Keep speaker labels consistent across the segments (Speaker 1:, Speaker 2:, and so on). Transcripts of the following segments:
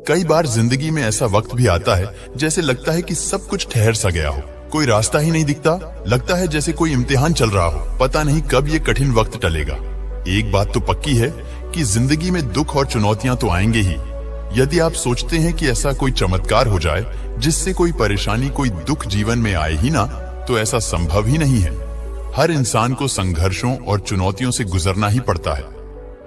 Speaker 1: कई बार जिंदगी में ऐसा वक्त भी आता है जैसे लगता है कि सब कुछ ठहर सा गया हो, कोई रास्ता ही नहीं दिखता। लगता है जैसे कोई इम्तिहान चल रहा हो, पता नहीं कब ये कठिन वक्त टलेगा। एक बात तो पक्की है कि जिंदगी में दुख और चुनौतियां तो आएंगे ही। यदि आप सोचते हैं कि ऐसा कोई चमत्कार हो जाए जिससे कोई परेशानी, कोई दुख जीवन में आए ही ना, तो ऐसा संभव ही नहीं है। हर इंसान को संघर्षों और चुनौतियों से गुजरना ही पड़ता है।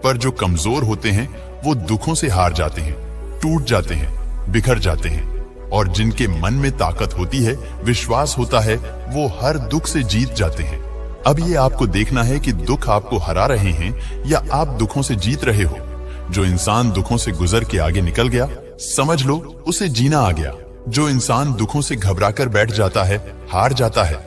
Speaker 1: पर जो कमजोर होते हैं वो दुखों से हार जाते हैं, टूट जाते हैं, बिखर जाते हैं। और जिनके मन में ताकत होती है, विश्वास होता है, वो हर दुख से जीत जाते हैं। अब ये आपको देखना है कि दुख आपको हरा रहे हैं या आप दुखों से जीत रहे हो। जो इंसान दुखों से गुजर के आगे निकल गया, समझ लो उसे जीना आ गया। जो इंसान दुखों से घबराकर बैठ जाता है, हार जाता है,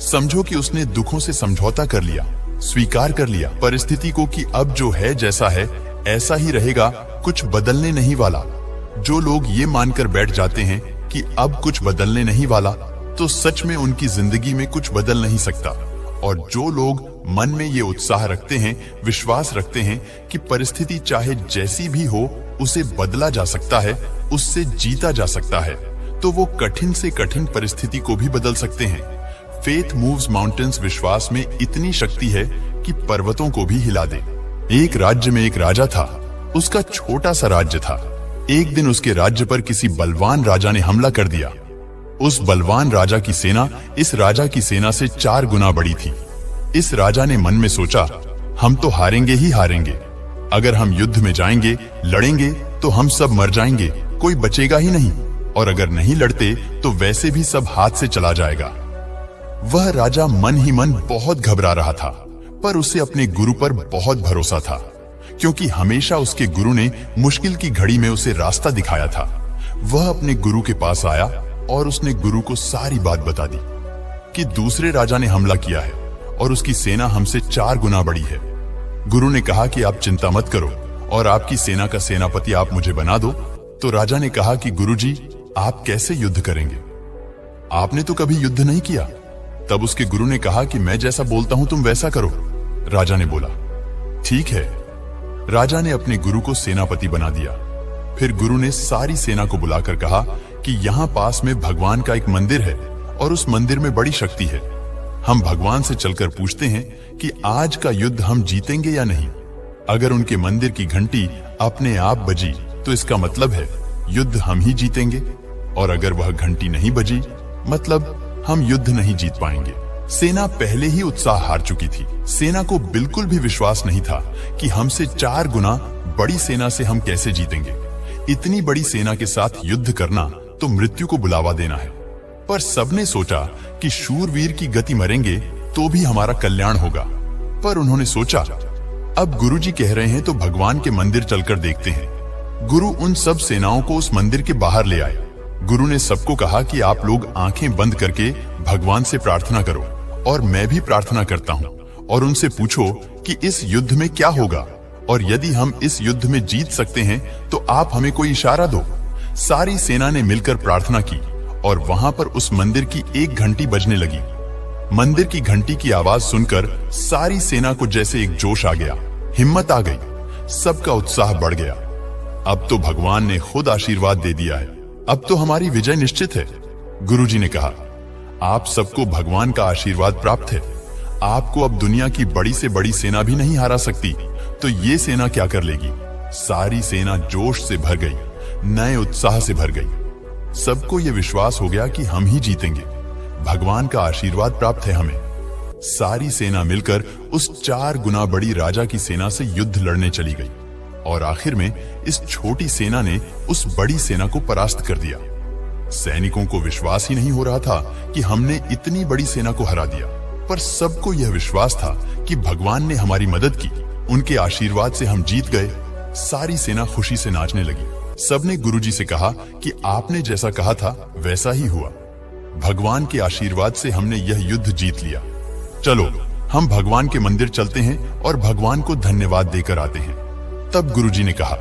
Speaker 1: समझो कि उसने दुखों से समझौता कर लिया, स्वीकार कर लिया परिस्थिति को कि अब जो है जैसा है ऐसा ही रहेगा, कुछ बदलने नहीं वाला। जो लोग ये मानकर बैठ जाते हैं कि अब कुछ बदलने नहीं वाला, तो सच में उनकी जिंदगी में कुछ बदल नहीं सकता। और जो लोग मन में ये उत्साह रखते हैं, विश्वास रखते हैं कि परिस्थिति चाहे जैसी भी हो उसे बदला जा सकता है, उससे जीता जा सकता है, तो वो कठिन से कठिन परिस्थिति को भी बदल सकते हैं। फेथ मूव्स माउंटेन्स विश्वास में इतनी शक्ति है कि पर्वतों को भी हिला दे। एक राज्य में एक राजा था। उसका छोटा सा राज्य था। एक दिन उसके राज्य पर किसी बलवान राजा ने हमला कर दिया। उस बलवान राजा की सेना इस राजा की सेना से 4 गुना बड़ी थी। इस राजा ने मन में सोचा, हम तो हारेंगे ही हारेंगे। अगर हम युद्ध में जाएंगे, लड़ेंगे, तो हम सब मर जाएंगे, कोई बचेगा ही नहीं। और अगर नहीं लड़ते तो वैसे भी सब हाथ से चला जाएगा। वह राजा मन ही मन बहुत घबरा रहा था, पर उसे अपने गुरु पर बहुत भरोसा था, क्योंकि हमेशा उसके गुरु ने मुश्किल की घड़ी में उसे रास्ता दिखाया था। वह अपने गुरु के पास आया और उसने गुरु को सारी बात बता दी कि दूसरे राजा ने हमला किया है और उसकी सेना हमसे 4 गुना बड़ी है। गुरु ने कहा कि आप चिंता मत करो और आपकी सेना का सेनापति आप मुझे बना दो। तो राजा ने कहा कि गुरुजी, आप कैसे युद्ध करेंगे? आपने तो कभी युद्ध नहीं किया। तब उसके गुरु ने कहा कि मैं जैसा बोलता हूं तुम वैसा करो। राजा ने बोला, ठीक है। राजा ने अपने गुरु को सेनापति बना दिया। फिर गुरु ने सारी सेना को बुलाकर कहा कि यहाँ पास में भगवान का एक मंदिर है और उस मंदिर में बड़ी शक्ति है। हम भगवान से चलकर पूछते हैं कि आज का युद्ध हम जीतेंगे या नहीं। अगर उनके मंदिर की घंटी अपने आप बजी तो इसका मतलब है युद्ध हम ही जीतेंगे, और अगर वह घंटी नहीं बजी मतलब हम युद्ध नहीं जीत पाएंगे। सेना पहले ही उत्साह हार चुकी थी। सेना को बिल्कुल भी विश्वास नहीं था कि हमसे 4 गुना बड़ी सेना से हम कैसे जीतेंगे। इतनी बड़ी सेना के साथ युद्ध करना तो मृत्यु को बुलावा देना है। पर सबने सोचा कि शूरवीर की गति मरेंगे तो भी हमारा कल्याण होगा। पर उन्होंने सोचा, अब गुरुजी कह रहे हैं तो भगवान के मंदिर चलकर देखते हैं। गुरु उन सब सेनाओं को उस मंदिर के बाहर ले आए। गुरु ने सबको कहा कि आप लोग आंखें बंद करके भगवान से प्रार्थना करो, और मैं भी प्रार्थना करता हूं, और उनसे पूछो कि इस युद्ध में क्या होगा, और यदि हम इस युद्ध में जीत सकते हैं तो आप हमें कोई इशारा दो। सारी सेना ने मिलकर प्रार्थना की और वहां पर उस मंदिर की एक घंटी बजने लगी। मंदिर की घंटी की आवाज सुनकर सारी सेना को जैसे एक जोश आ गया, हिम्मत आ गई, सबका उत्साह बढ़ गया। अब तो भगवान ने खुद आशीर्वाद दे दिया है, अब तो हमारी विजय निश्चित है। गुरुजी ने कहा, आप सबको भगवान का आशीर्वाद प्राप्त है। आपको अब दुनिया की बड़ी से बड़ी सेना भी नहीं हरा सकती, तो ये सेना क्या कर लेगी? सारी सेना जोश से भर गई, नए उत्साह से भर गई। सबको ये विश्वास हो गया कि हम ही जीतेंगे, भगवान का आशीर्वाद प्राप्त है हमें। सारी सेना मिलकर उस 4 गुना बड़ी राजा की सेना से युद्ध लड़ने चली गई, और आखिर में इस छोटी सेना ने उस बड़ी सेना को परास्त कर दिया। सैनिकों को विश्वास ही नहीं हो रहा था कि हमने इतनी बड़ी सेना को हरा दिया, पर सबको यह विश्वास था कि भगवान ने हमारी मदद की, उनके आशीर्वाद से हम जीत गए। सारी सेना खुशी से नाचने लगी। सबने गुरुजी से कहा कि आपने जैसा कहा था वैसा ही हुआ। भगवान के आशीर्वाद से हमने यह युद्ध जीत लिया। चलो हम भगवान के मंदिर चलते हैं और भगवान को धन्यवाद देकर आते हैं। तब गुरुजी ने कहा,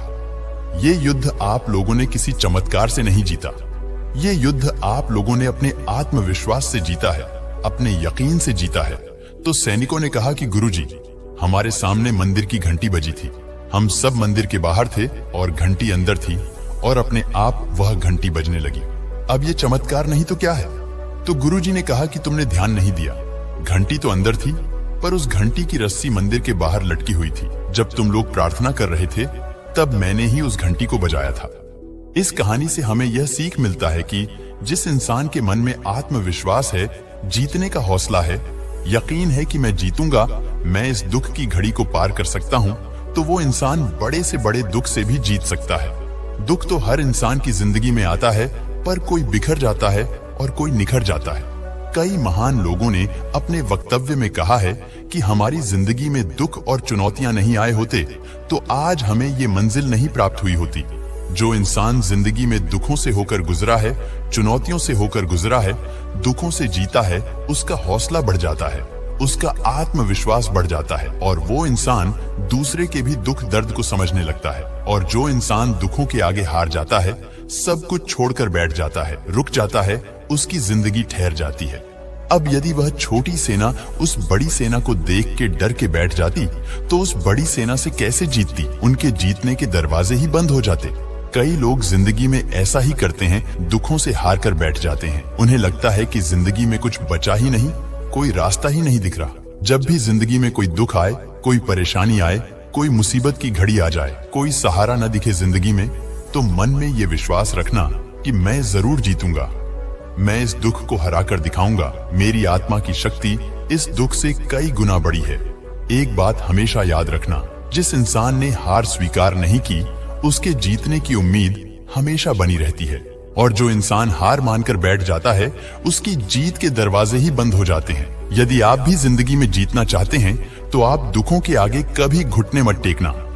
Speaker 1: ये युद्ध आप लोगों ने किसी चमत्कार से नहीं जीता, ये युद्ध आप लोगों ने अपने आत्मविश्वास से जीता है, अपने यकीन से जीता है। तो सैनिकों ने कहा कि गुरुजी, हमारे सामने मंदिर की घंटी बजी थी, हम सब मंदिर के बाहर थे और घंटी अंदर थी, और अपने आप वह घंटी बजने लगी। अब ये चमत्कार नहीं तो क्या है? तो गुरुजी ने कहा कि तुमने ध्यान नहीं दिया। घंटी तो अंदर थी, पर उस घंटी की रस्सी मंदिर के बाहर लटकी हुई थी। जब तुम लोग प्रार्थना कर रहे थे, तब मैंने ही उस घंटी को बजाया था। इस कहानी से हमें यह सीख मिलता है कि जिस इंसान के मन में आत्मविश्वास है, जीतने का हौसला है, यकीन है कि मैं जीतूंगा, मैं इस दुख की घड़ी को पार कर सकता हूं, तो वो इंसान बड़े से बड़े दुख से भी जीत सकता है। दुख तो हर इंसान की जिंदगी में आता है, पर कोई बिखर जाता है और कोई निखर जाता है। कई महान लोगों ने अपने वक्तव्य में कहा है कि हमारी जिंदगी में दुख और चुनौतियां नहीं आए होते तो आज हमें ये मंजिल नहीं प्राप्त हुई होती। जो इंसान जिंदगी में दुखों से होकर गुजरा है, चुनौतियों से होकर गुजरा है, दुखों से जीता है, उसका हौसला बढ़ जाता है, उसका आत्मविश्वास बढ़ जाता है और वो इंसान दूसरे के भी दुख दर्द को समझने लगता है। और जो इंसान दुखों के आगे हार जाता है, सब कुछ छोड़कर बैठ जाता है, रुक जाता है, उसकी जिंदगी ठहर जाती है। अब यदि वह छोटी सेना उस बड़ी सेना को देख के डर के बैठ जाती, तो उस बड़ी सेना से कैसे जीतती? उनके जीतने के दरवाजे ही बंद हो जाते। कई लोग जिंदगी में ऐसा ही करते हैं, दुखों से हार कर बैठ जाते हैं। उन्हें लगता है कि जिंदगी में कुछ बचा ही नहीं, कोई रास्ता ही नहीं दिख रहा। जब भी जिंदगी में कोई दुख आए, कोई परेशानी आए, कोई मुसीबत की घड़ी आ जाए, कोई सहारा न दिखे जिंदगी में, तो मन में ये विश्वास रखना कि मैं जरूर जीतूंगा, मैं इस दुख को हरा कर दिखाऊंगा, मेरी आत्मा की शक्ति इस दुख से कई गुना बड़ी है। एक बात हमेशा याद रखना, जिस इंसान ने हार स्वीकार नहीं की, उसके जीतने की उम्मीद हमेशा बनी रहती है। और जो इंसान हार मानकर बैठ जाता है, उसकी जीत के दरवाजे ही बंद हो जाते हैं। यदि आप भी जिंदगी में जीतना चाहते हैं, तो आप दुखों के आगे कभी घुटने मत टेकना।